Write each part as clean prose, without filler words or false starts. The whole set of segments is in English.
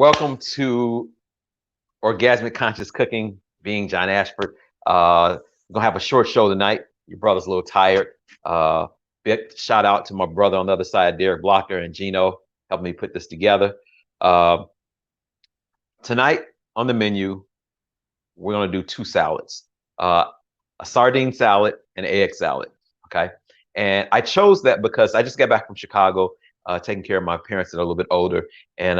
Welcome to Orgasmic Conscious Cooking, being John Ashford. We're gonna have a short show tonight. Your brother's a little tired. Big shout out to my brother on the other side, Derek Blocker and Gino, helping me put this together. Uh, Tonight on the menu, we're gonna do two salads, a sardine salad and an egg salad. Okay, and I chose that because I just got back from Chicago, taking care of my parents that are a little bit older, and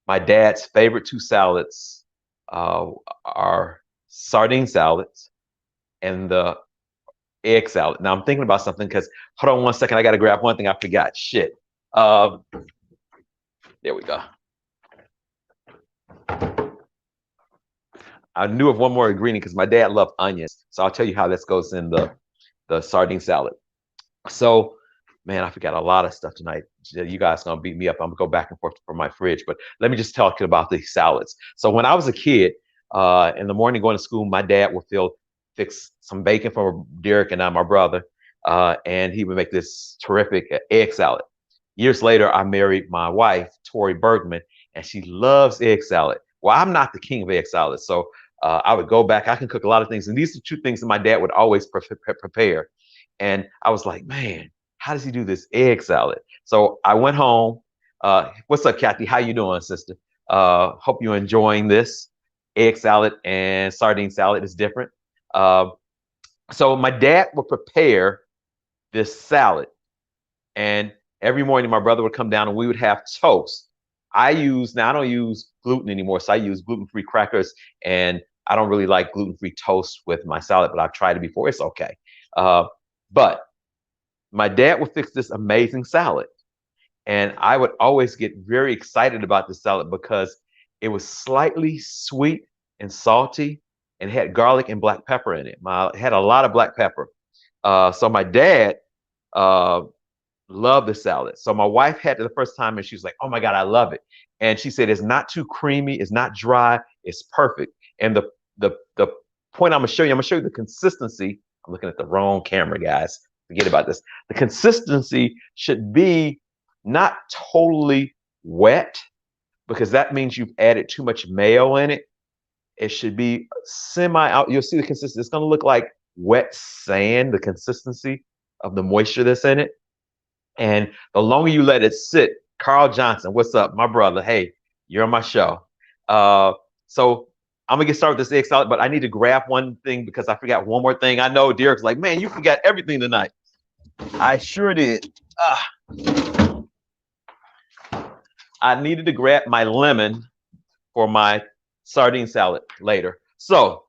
my dad's favorite two salads uh, are sardine salads and the egg salad. Now I'm thinking about something because hold on one second, I got to grab one thing I forgot. Shit. Uh, there we go. I knew of one more ingredient because my dad loved onions, so I'll tell you how this goes in the sardine salad. So, man, I forgot a lot of stuff tonight. You guys gonna beat me up. I'm gonna go back and forth from my fridge, but let me just talk about these salads. So when I was a kid, in the morning going to school, my dad would fix some bacon for Derek and I, my brother, and he would make this terrific egg salad. Years later, I married my wife, Tori Bergman, and she loves egg salad. Well, I'm not the king of egg salad, so I would go back. I can cook a lot of things, and these are two things that my dad would always prepare. And I was like, man, how does he do this egg salad? So I went home. What's up, Kathy? How you doing, sister? Hope you're enjoying this. Egg salad and sardine salad is different. Uh, so my dad would prepare this salad, and every morning my brother would come down and we would have toast. Now I don't use gluten anymore, so I use gluten-free crackers, and I don't really like gluten-free toast with my salad, but I've tried it before. It's okay. But my dad would fix this amazing salad. And I would always get very excited about the salad because it was slightly sweet and salty and had garlic and black pepper in it. It had a lot of black pepper. So my dad uh, loved the salad. So my wife had it the first time and she was like, oh my God, I love it. And she said, it's not too creamy, it's not dry, it's perfect. And the point I'm gonna show you the consistency. I'm looking at the wrong camera, guys. Forget about this. The consistency should be not totally wet because that means you've added too much mayo in it. It should be semi out. You'll see the consistency. It's going to look like wet sand, the consistency of the moisture that's in it. And the longer you let it sit, Carl Johnson, what's up, my brother? Hey, you're on my show. So I'm gonna get started with this egg salad, but I need to grab one thing because I forgot one more thing. I know Derek's like, man, you forgot everything tonight. I sure did. I needed to grab my lemon for my sardine salad later. So,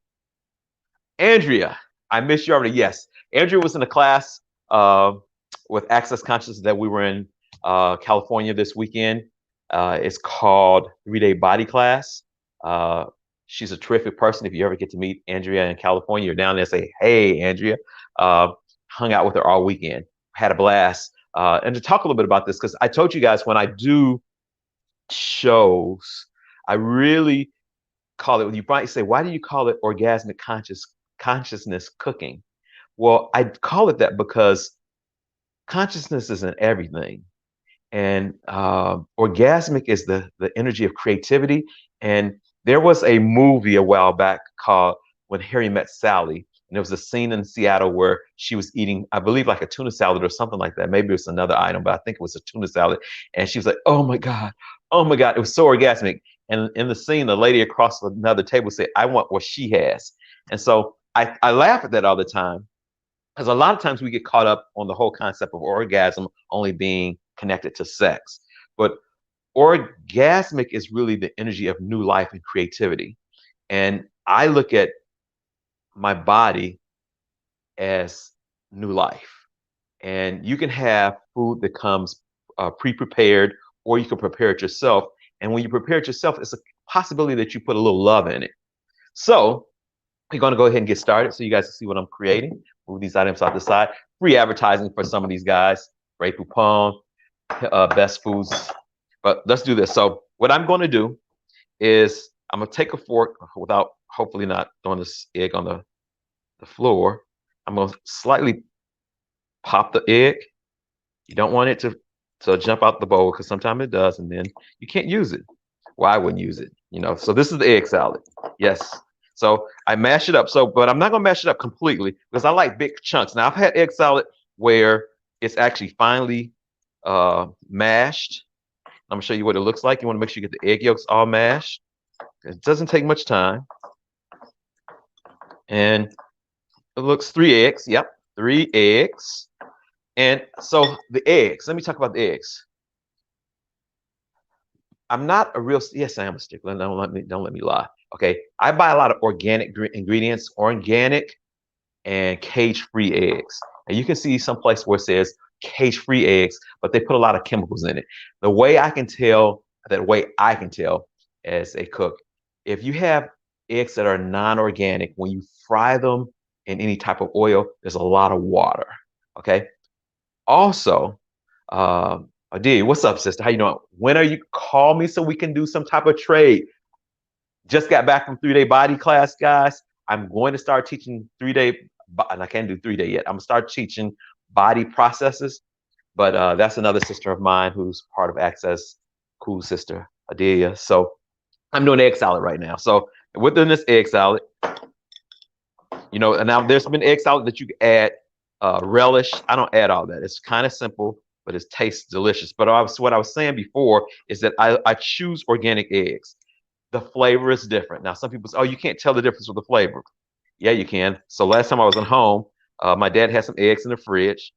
Andrea, I missed you already. Yes, Andrea was in a class with Access Consciousness that we were in California this weekend. It's called 3-Day Body Class. She's a terrific person. If you ever get to meet Andrea in California, you're down there, say, hey, Andrea. Hung out with her all weekend, had a blast. And to talk a little bit about this, because I told you guys when I do shows, I really call it, you might say, why do you call it orgasmic consciousness cooking? Well, I call it that because consciousness is in everything. And orgasmic is the energy of creativity. And there was a movie a while back called When Harry Met Sally. And there was a scene in Seattle where she was eating, I believe, like a tuna salad or something like that. Maybe it was another item, but I think it was a tuna salad. And she was like, oh my God, oh my God. It was so orgasmic. And in the scene, the lady across another table said, I want what she has. And so I laugh at that all the time because a lot of times we get caught up on the whole concept of orgasm only being connected to sex. But orgasmic is really the energy of new life and creativity. And I look at my body as new life. And you can have food that comes pre-prepared, or you can prepare it yourself. And when you prepare it yourself, it's a possibility that you put a little love in it. So we're going to go ahead and get started so you guys can see what I'm creating. Move these items off the side. Free advertising for some of these guys. Ray Poupon, Best Foods. But let's do this. So what I'm going to do is I'm going to take a fork without hopefully not throwing this egg on the floor. I'm going to slightly pop the egg. You don't want it to jump out the bowl because sometimes it does, and then you can't use it. Well, I wouldn't use it, you know. So this is the egg salad. Yes. So I mash it up. So, but I'm not gonna mash it up completely because I like big chunks. Now I've had egg salad where it's actually finely mashed. I'm gonna show you what it looks like. You want to make sure you get the egg yolks all mashed. It doesn't take much time. And it looks 3 eggs. Yep, 3 eggs. And so the eggs. Let me talk about the eggs. I'm not a real, yes, I am a stickler. Don't let me lie. Okay, I buy a lot of organic ingredients, organic and cage-free eggs. And you can see some place where it says cage-free eggs, but they put a lot of chemicals in it. The way I can tell, as a cook, if you have eggs that are non-organic, when you fry them in any type of oil, there's a lot of water. Okay. Also, Adia, what's up, sister? How you doing? When are you call me so we can do some type of trade? Just got back from 3-day body class, guys. I'm going to start teaching 3-day, and I can't do 3-day yet. I'm gonna start teaching body processes, but that's another sister of mine who's part of Access, cool sister, Adelia. So I'm doing egg salad right now. So within this egg salad, you know, and now there's been egg salad that you can add relish. I don't add all that. It's kind of simple, but it tastes delicious. But what I was saying before is that I choose organic eggs. The flavor is different. Now, some people say, oh, you can't tell the difference with the flavor. Yeah, you can. So last time I was at home, my dad had some eggs in the fridge.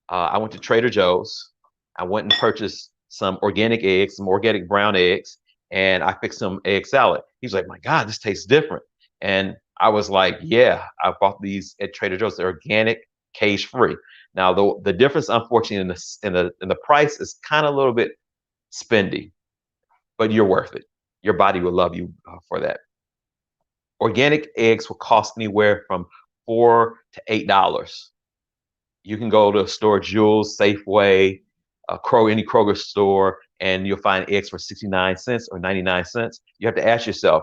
I went to Trader Joe's. I went and purchased some organic eggs, some organic brown eggs, and I fixed some egg salad. He's like, my God, this tastes different. And I was like, yeah, I bought these at Trader Joe's. They're organic, cage free. Now, the difference, unfortunately, in the price is kind of a little bit spendy, but you're worth it. Your body will love you for that. Organic eggs will cost anywhere from $4 to $8. You can go to a store, Jewel's, Safeway, any Kroger store, and you'll find eggs for 69 cents or 99 cents. You have to ask yourself,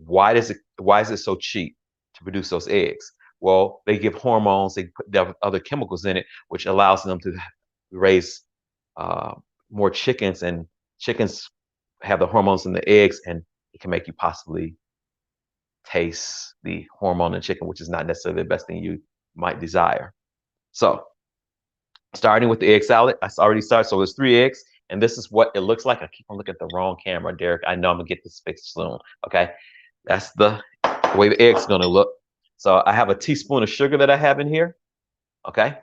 why is it so cheap to produce those eggs? Well, they give hormones, they put other chemicals in it, which allows them to raise more chickens, and chickens have the hormones in the eggs, and it can make you possibly taste the hormone in chicken, which is not necessarily the best thing you might desire. So starting with the egg salad, I already started. So there's 3 eggs, and this is what it looks like. I keep on looking at the wrong camera, Derek. I know I'm gonna get this fixed soon. Okay, that's the way the egg's gonna look. So I have a teaspoon of sugar that I have in here. Okay,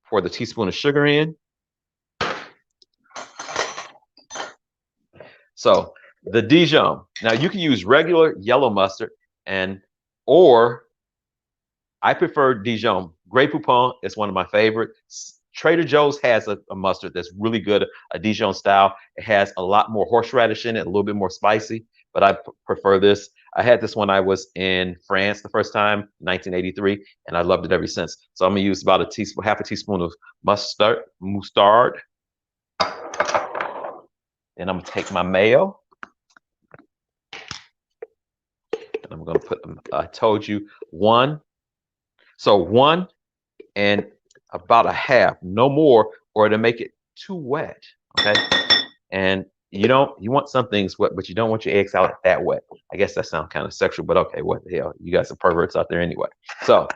pour the teaspoon of sugar in. So the Dijon. Now you can use regular yellow mustard, or I prefer Dijon. Grey Poupon is one of my favorites. Trader Joe's has a mustard that's really good, a Dijon style. It has a lot more horseradish in it, a little bit more spicy, but I prefer this. I had this when I was in France the first time, 1983, and I loved it ever since. So I'm gonna use about half a teaspoon of mustard. And I'm gonna take my mayo, and I'm gonna put, I told you, one and about a half, no more, or to make it too wet. Okay, and you want some things wet, but you don't want your egg salad that wet. I guess that sounds kind of sexual, but okay, what the hell? You guys are perverts out there anyway. So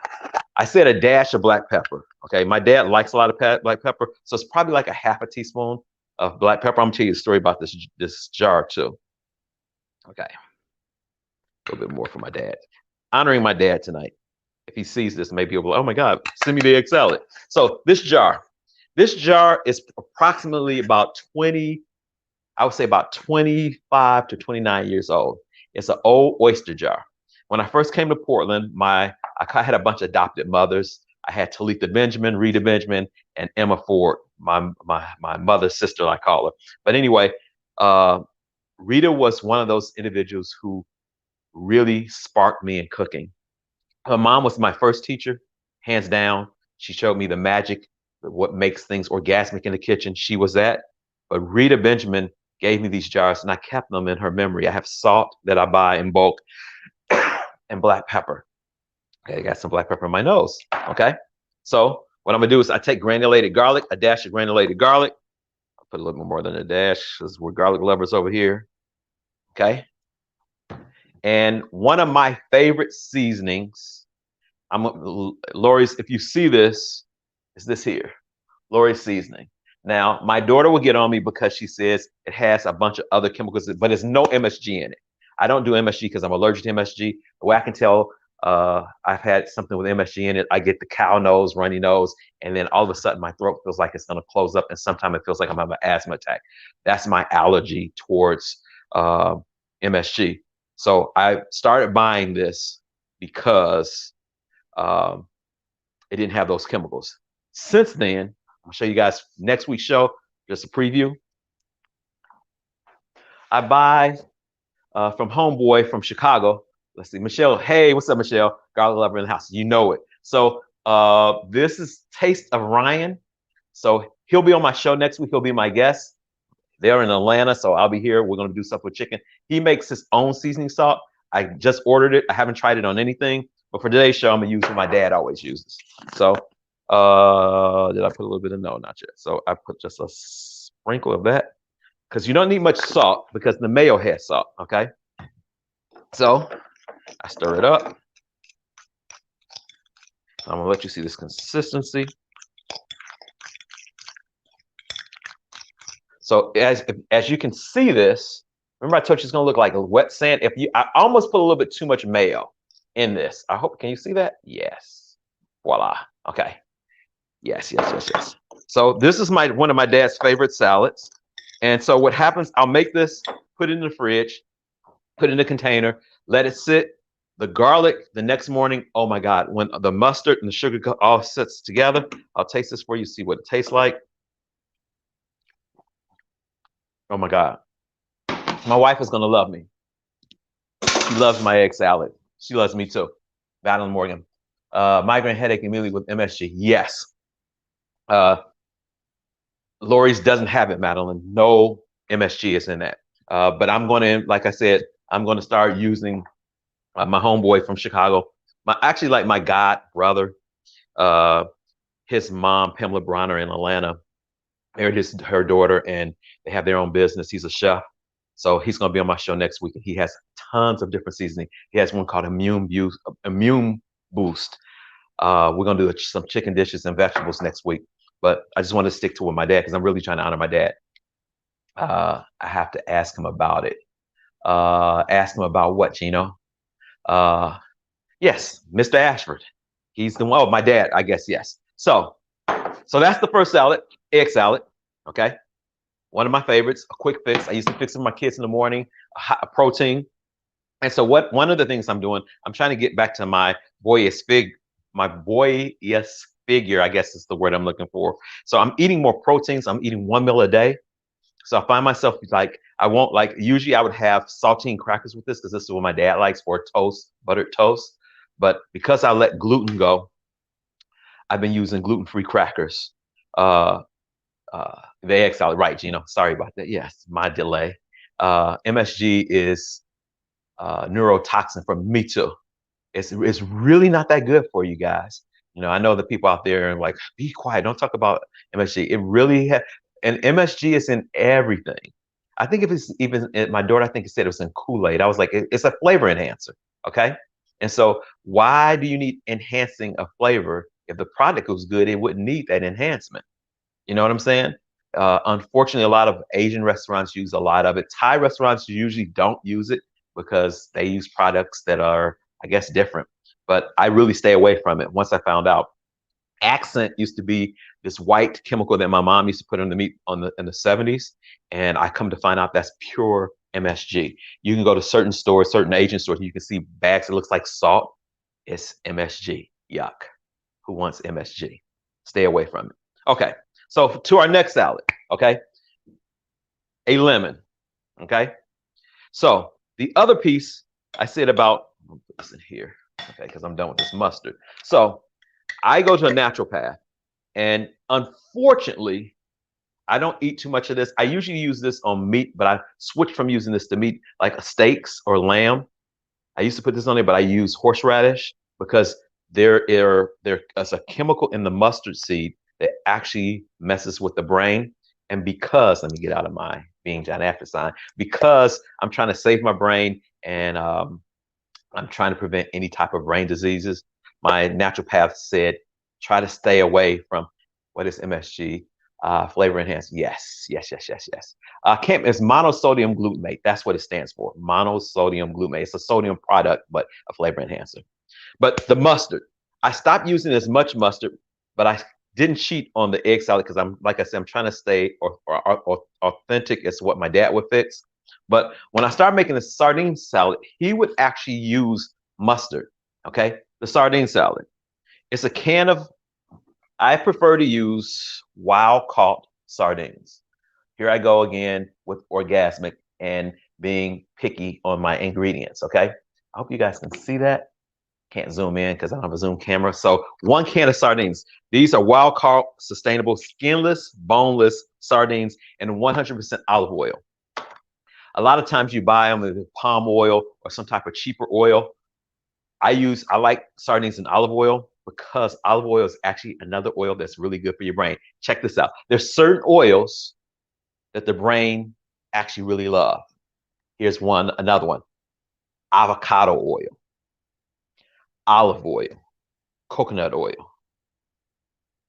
I said a dash of black pepper. Okay, my dad likes a lot of black pepper, so it's probably like a half a teaspoon of black pepper. I'm gonna tell you a story about this jar too. Okay, a little bit more for my dad. Honoring my dad tonight. If he sees this, maybe he'll be like, oh my God, send me the egg salad. So this jar is approximately about 20, I would say about 25 to 29 years old. It's an old oyster jar. When I first came to Portland, I had a bunch of adopted mothers. I had Talitha Benjamin, Rita Benjamin, and Emma Ford, my mother's sister, I call her. But anyway, Rita was one of those individuals who really sparked me in cooking. Her mom was my first teacher, hands down. She showed me the magic, what makes things orgasmic in the kitchen. She was that. But Rita Benjamin gave me these jars, and I kept them in her memory. I have salt that I buy in bulk and black pepper. Okay, I got some black pepper in my nose. Okay, so what I'm gonna do is I take granulated garlic, a dash of granulated garlic. I'll put a little bit more than a dash because we're garlic lovers over here. Okay. And one of my favorite seasonings, Lori's, if you see this, is this here, Lori's seasoning. Now, my daughter will get on me because she says it has a bunch of other chemicals, but there's no MSG in it. I don't do MSG because I'm allergic to MSG. The way I can tell I've had something with MSG in it, I get the cow nose, runny nose, and then all of a sudden my throat feels like it's going to close up, and sometimes it feels like I'm having an asthma attack. That's my allergy towards MSG. So I started buying this because it didn't have those chemicals. Since then, I'll show you guys next week's show, just a preview. I buy from Homeboy from Chicago. Let's see, Michelle. Hey, what's up, Michelle? Garlic lover in the house. You know it. So this is Taste of Ryan. So he'll be on my show next week. He'll be my guest. They're in Atlanta, so I'll be here. We're going to do stuff with chicken. He makes his own seasoning salt. I just ordered it. I haven't tried it on anything. But for today's show, I'm going to use what my dad always uses. So did I put a little bit of, no, not yet. So I put just a sprinkle of that because you don't need much salt because the mayo has salt, okay? So I stir it up. I'm gonna let you see this consistency. So as you can see this, remember I told you it's gonna look like a wet sand. I almost put a little bit too much mayo in this. I hope, can you see that? Yes. Voila. Okay. Yes. So this is one of my dad's favorite salads. And so what happens, I'll make this, put it in the fridge, put it in a container, let it sit. The garlic the next morning, oh my God, when the mustard and the sugar all sits together, I'll taste this for you, see what it tastes like. Oh my God. My wife is gonna love me. She loves my egg salad. She loves me too. Madeline Morgan. Migraine headache immediately with MSG. Yes. Lori's doesn't have it, Madeline. No MSG is in that. But I'm going to, like I said, I'm going to start using my homeboy from Chicago. Actually, like my god brother, his mom, Pamela Bronner in Atlanta, married her daughter, and they have their own business. He's a chef. So he's going to be on my show next week. He has tons of different seasoning. He has one called Immune Boost. We're going to do some chicken dishes and vegetables next week. But I just want to stick to with my dad because I'm really trying to honor my dad. I have to ask him about it. Ask him about what, Gino? Yes, Mr. Ashford. He's the one. Oh, my dad, I guess, yes. So that's the first salad, egg salad. Okay. One of my favorites, a quick fix. I used to fix it for my kids in the morning, a protein. And so one of the things I'm doing, I'm trying to get back to my boyish figure, I guess is the word I'm looking for. So I'm eating more proteins. I'm eating 1 meal a day. So I find myself like, usually I would have saltine crackers with this because this is what my dad likes for toast, buttered toast. But because I let gluten go, I've been using gluten-free crackers. The egg salad, right, Gino? Sorry about that. Yes, my delay. MSG is neurotoxin for me too. It's really not that good for you guys. I know the people out there are like, be quiet, don't talk about MSG. It really and MSG is in everything. I think if it's even, my daughter, I think said it was in Kool-Aid. I was like, it's a flavor enhancer, okay? And so why do you need enhancing a flavor? If the product was good, it wouldn't need that enhancement. You know what I'm saying? Unfortunately, a lot of Asian restaurants use a lot of it. Thai restaurants usually don't use it because they use products that are, I guess, different. But I really stay away from it once I found out. Accent used to be this white chemical that my mom used to put on the meat in the 70s. And I come to find out that's pure MSG. You can go to certain stores, certain Asian stores, and you can see bags that looks like salt. It's MSG. Yuck. Who wants MSG? Stay away from it. Okay. So to our next salad, okay? A lemon, okay? So the other piece I said about, I'll put this in here, okay, because I'm done with this mustard. So I go to a naturopath, and unfortunately, I don't eat too much of this. I usually use this on meat, but I switched from using this to meat, like steaks or lamb. I used to put this on there, but I use horseradish because there is a chemical in the mustard seed that actually messes with the brain. And because, let me get out of my being John After sign, because I'm trying to save my brain and I'm trying to prevent any type of brain diseases, my naturopath said, try to stay away from what is MSG, flavor enhanced. Yes, yes, yes, yes, yes. Can't, it's monosodium glutamate. That's what it stands for. Monosodium glutamate. It's a sodium product, but a flavor enhancer. But the mustard, I stopped using as much mustard, but I didn't cheat on the egg salad because I'm, like I said, I'm trying to stay or authentic as what my dad would fix. But when I started making the sardine salad, he would actually use mustard. Okay, the sardine salad. It's a can of. I prefer to use wild caught sardines. Here I go again with Orgasmic and being picky on my ingredients. Okay, I hope you guys can see that. Can't zoom in because I don't have a zoom camera. So 1 can of sardines. These are wild caught, sustainable, skinless, boneless sardines and 100% olive oil. A lot of times you buy them with palm oil or some type of cheaper oil. I like sardines in olive oil because olive oil is actually another oil that's really good for your brain. Check this out. There's certain oils that the brain actually really love. Here's another one. Avocado oil, olive oil, coconut oil,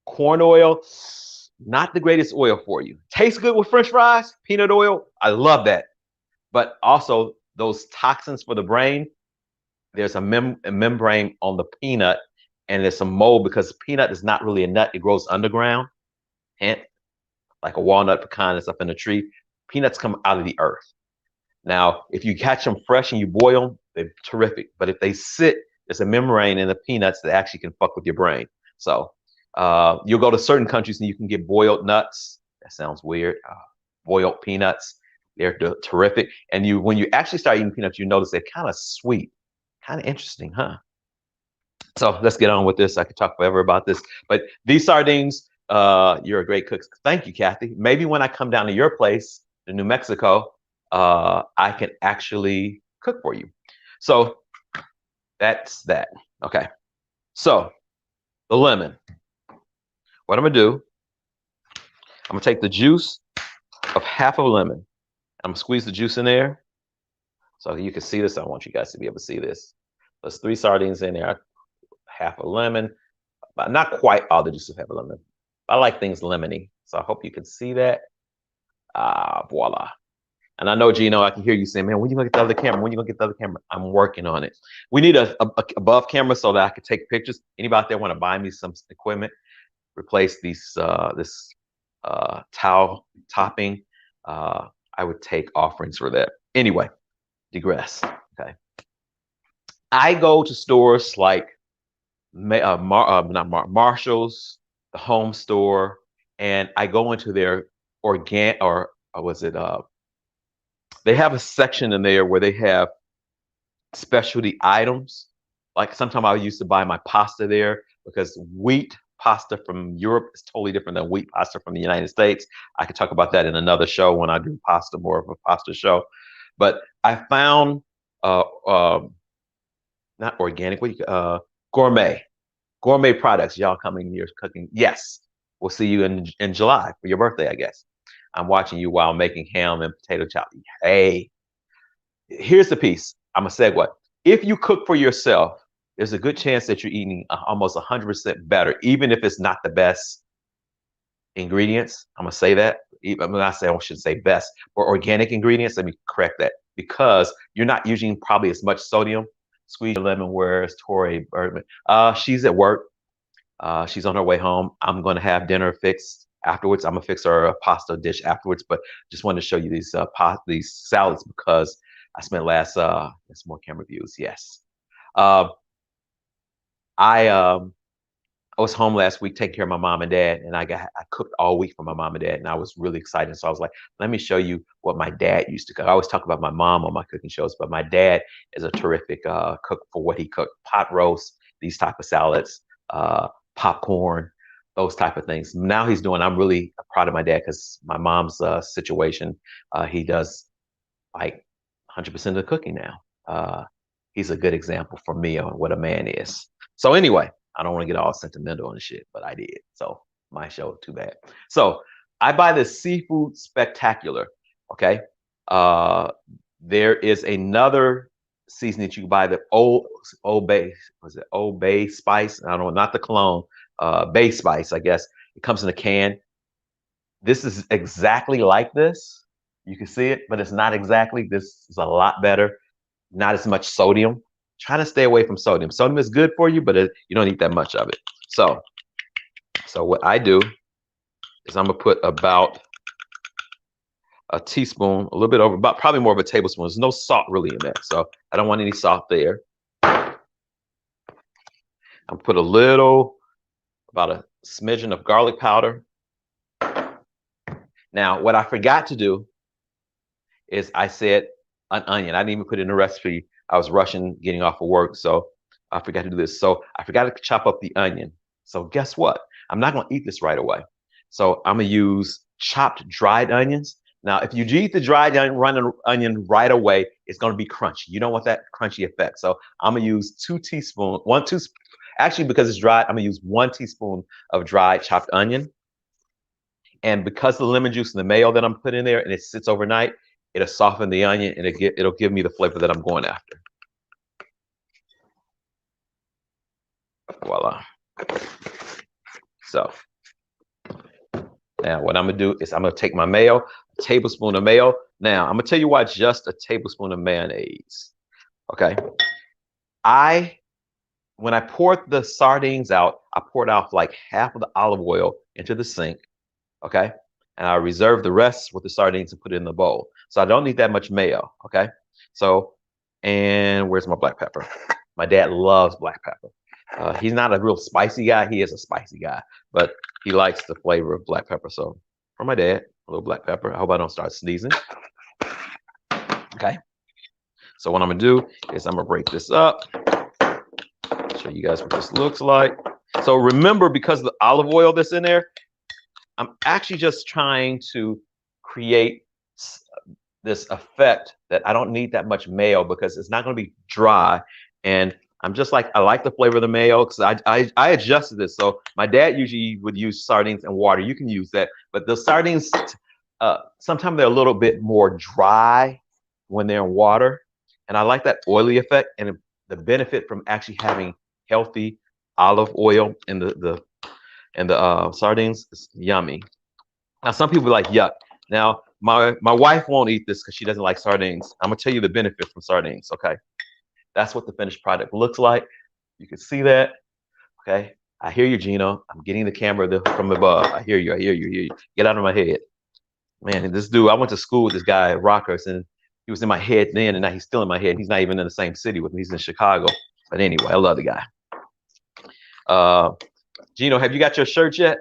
corn oil, not the greatest oil for you. Tastes good with French fries, peanut oil. I love that. But also those toxins for the brain, there's a membrane on the peanut and there's some mold because peanut is not really a nut. It grows underground, hint, like a walnut, pecan, and stuff in a tree. Peanuts come out of the earth. Now, if you catch them fresh and you boil them, they're terrific. But if they sit, there's a membrane in the peanuts that actually can fuck with your brain. So you'll go to certain countries and you can get boiled nuts. That sounds weird. Boiled peanuts. They're terrific. And when you actually start eating peanuts, you notice they're kind of sweet. Kind of interesting, huh? So let's get on with this. I could talk forever about this. But these sardines, you're a great cook. Thank you, Kathy. Maybe when I come down to your place in New Mexico, I can actually cook for you. So that's that. Okay. So the lemon. What I'm gonna do, I'm gonna take the juice of half of a lemon. I'm gonna squeeze the juice in there so you can see this. I want you guys to be able to see this. There's 3 sardines in there, half a lemon, but not quite all the juice of half a lemon. I like things lemony, so I hope you can see that. Voila. And I know, Gino, I can hear you saying, man, when you gonna get the other camera? When you gonna get the other camera? I'm working on it. We need a above camera so that I can take pictures. Anybody out there want to buy me some equipment? Replace this towel topping. I would take offerings for that. Anyway, digress. Okay. I go to stores like Marshall's, the Home Store, and I go into their organic or was it they have a section in there where they have specialty items. Like sometimes I used to buy my pasta there because wheat pasta from Europe is totally different than wheat pasta from the United States. I could talk about that in another show when I do pasta, more of a pasta show. But I found not organic, gourmet products. Y'all coming here cooking? Yes, we'll see you in July for your birthday, I guess. I'm watching you while making ham and potato chop. Hey, here's the piece. I'm a segue. If you cook for yourself, there's a good chance that you're eating almost 100% better, even if it's not the best ingredients. I'm gonna say that. I'm not saying I should say best, or organic ingredients. Let me correct that because you're not using probably as much sodium. Squeeze your lemon. Where's Tori Birdman? She's at work. She's on her way home. I'm gonna have dinner fixed afterwards. I'm gonna fix her a pasta dish afterwards. But just wanted to show you these salads because I spent last. There's more camera views. Yes. I was home last week taking care of my mom and dad, and I cooked all week for my mom and dad, and I was really excited. So I was like, let me show you what my dad used to cook. I always talk about my mom on my cooking shows, but my dad is a terrific cook for what he cooked: pot roast, these type of salads, popcorn, those type of things. Now he's doing. I'm really proud of my dad because my mom's situation, he does like 100% of the cooking now. He's a good example for me on what a man is. So anyway. I don't want to get all sentimental and shit, but I did. So my show, too bad. So I buy this seafood spectacular. Okay. Uh, there is another seasoning that you can buy, the old bay, was it Old Bay spice? I don't know, not the cologne, bay spice, I guess. It comes in a can. This is exactly like this. You can see it, but it's not exactly. This is a lot better. Not as much sodium. Try to stay away from sodium. Sodium is good for you, but you don't eat that much of it. So what I do is I'm gonna put about a teaspoon, a little bit over, about probably more of a tablespoon. There's no salt really in that, so I don't want any salt there. I'm put a little, about a smidgen of garlic powder. Now, what I forgot to do is I said an onion. I didn't even put it in the recipe. I was rushing, getting off of work, so I forgot to do this. So I forgot to chop up the onion. So guess what? I'm not gonna eat this right away. So I'm gonna use chopped dried onions. Now, if you eat the dried onion right away, it's gonna be crunchy. You don't want that crunchy effect. So I'm gonna use 2 teaspoons, actually because it's dried, I'm gonna use 1 teaspoon of dried chopped onion. And because the lemon juice and the mayo that I'm putting in there and it sits overnight, it'll soften the onion and it'll give me the flavor that I'm going after. Voila. So now what I'm gonna do is I'm gonna take my mayo, a tablespoon of mayo. Now I'm gonna tell you why just a tablespoon of mayonnaise. Okay. When I poured the sardines out, I poured off like half of the olive oil into the sink. Okay. And I reserve the rest with the sardines and put it in the bowl. So I don't need that much mayo. Okay. So, and where's my black pepper? My dad loves black pepper. He's not a real spicy guy. He is a spicy guy, but he likes the flavor of black pepper. So for my dad, a little black pepper. I hope I don't start sneezing. Okay. So what I'm gonna do is I'm gonna break this up. Show you guys what this looks like. So remember, because of the olive oil that's in there, I'm actually just trying to create this effect that I don't need that much mayo because it's not going to be dry. And I'm just like, I like the flavor of the mayo because I adjusted this. So my dad usually would use sardines and water. You can use that. But the sardines, sometimes they're a little bit more dry when they're in water. And I like that oily effect and the benefit from actually having healthy olive oil in the sardines is yummy. Now, some people are like, yuck. Now, my wife won't eat this because she doesn't like sardines. I'm gonna tell you the benefit from sardines. Okay, that's what the finished product looks like. You can see that. Okay, I hear you, Gino. I'm getting the camera from above. I hear you. I hear you. Hear you. Get out of my head, man. This dude, I went to school with this guy at Rockers, and he was in my head then, and now he's still in my head. He's not even in the same city with me. He's in Chicago. But anyway, I love the guy. Gino, have you got your shirt yet?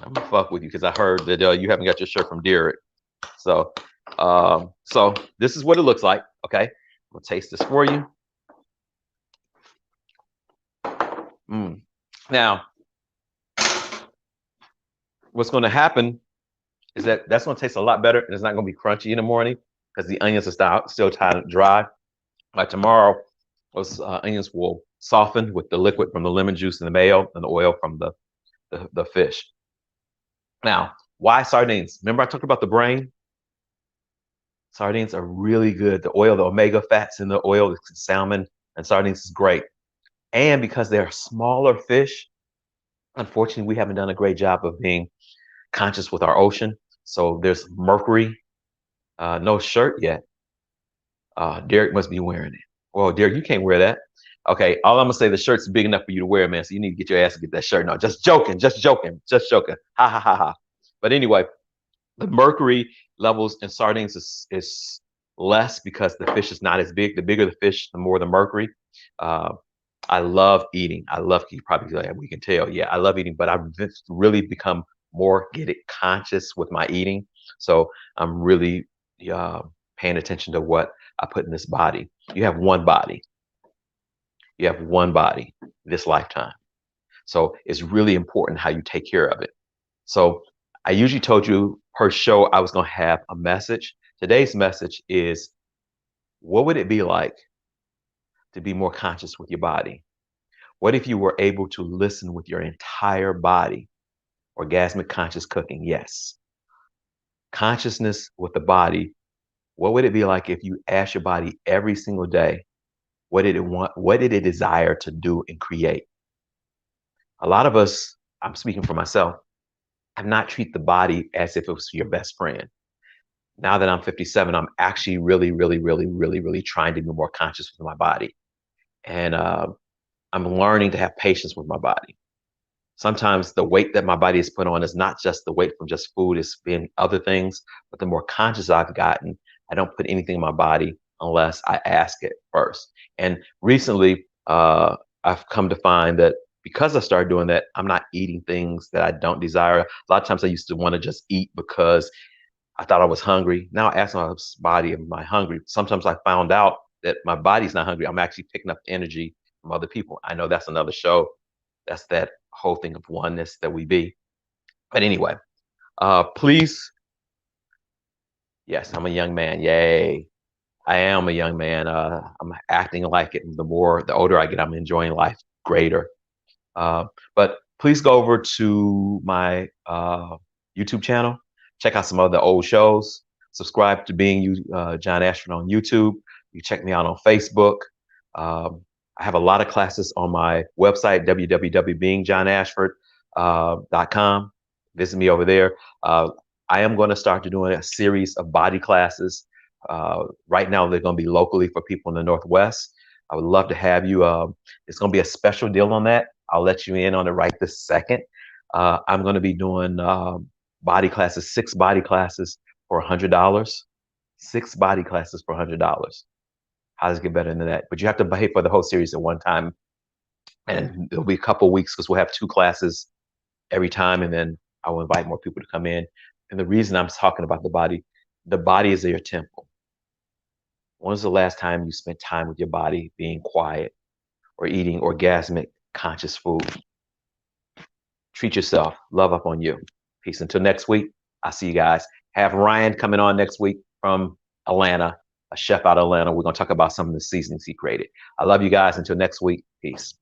I'm gonna fuck with you because I heard that you haven't got your shirt from Derek. So, so this is what it looks like. Okay, I'm gonna taste this for you. Now, what's gonna happen is that's gonna taste a lot better, and it's not gonna be crunchy in the morning because the onions are still dry. By tomorrow, those onions will soften with the liquid from the lemon juice and the mayo and the oil from the fish. Now, why sardines? Remember I talked about the brain? Sardines are really good. The oil, the omega fats in the oil, the salmon and sardines is great. And because they're smaller fish, unfortunately, we haven't done a great job of being conscious with our ocean. So there's mercury. No shirt yet. Derek must be wearing it. Well, Derek, you can't wear that. Okay, all I'm gonna say, the shirt's big enough for you to wear, man. So you need to get your ass to get that shirt. No, just joking, just joking, just joking. Ha ha ha ha. But anyway, the mercury levels in sardines is less because the fish is not as big. The bigger the fish, the more the mercury. I love eating. I love, you probably, we can tell, yeah, I love eating, but I've really become more conscious with my eating. So I'm really paying attention to what I put in this body. You have one body. You have one body this lifetime. So it's really important how you take care of it. So I usually told you per show I was going to have a message. Today's message is, what would it be like to be more conscious with your body? What if you were able to listen with your entire body Orgasmic conscious cooking, yes. Consciousness with the body. What would it be like if you asked your body every single day, what did it want? What did it desire to do and create? A lot of us, I'm speaking for myself, have not treated the body as if it was your best friend. Now that I'm 57, I'm actually really trying to be more conscious with my body. And I'm learning to have patience with my body. Sometimes the weight that my body is put on is not just the weight from just food, it's been other things. But the more conscious I've gotten, I don't put anything in my body unless I ask it first. And recently, I've come to find that because I started doing that, I'm not eating things that I don't desire. A lot of times I used to want to just eat because I thought I was hungry. Now I ask my body, am I hungry? Sometimes I found out that my body's not hungry. I'm actually picking up energy from other people. I know that's another show. That's that whole thing of oneness that we be. But anyway, please, yes, I'm a young man. Yay. I am a young man. I'm acting like it. The older I get, I'm enjoying life greater. But please go over to my YouTube channel. Check out some other old shows. Subscribe to Being You, John Ashford on YouTube. You check me out on Facebook. I have a lot of classes on my website, www.beingjohnashford.com. Visit me over there. I am going to start doing a series of body classes. Right now, they're going to be locally for people in the Northwest. I would love to have you. It's going to be a special deal on that. I'll let you in on it right this second. I'm going to be doing body classes, 6 body classes for $100. 6 body classes for $100. How does it get better than that? But you have to pay for the whole series at one time. And it'll be a couple of weeks because we'll have 2 classes every time. And then I will invite more people to come in. And the reason I'm talking about the body is your temple. When was the last time you spent time with your body being quiet or eating orgasmic conscious food? Treat yourself. Love up on you. Peace. Until next week, I'll see you guys. Have Ryan coming on next week from Atlanta, a chef out of Atlanta. We're going to talk about some of the seasonings he created. I love you guys. Until next week, peace.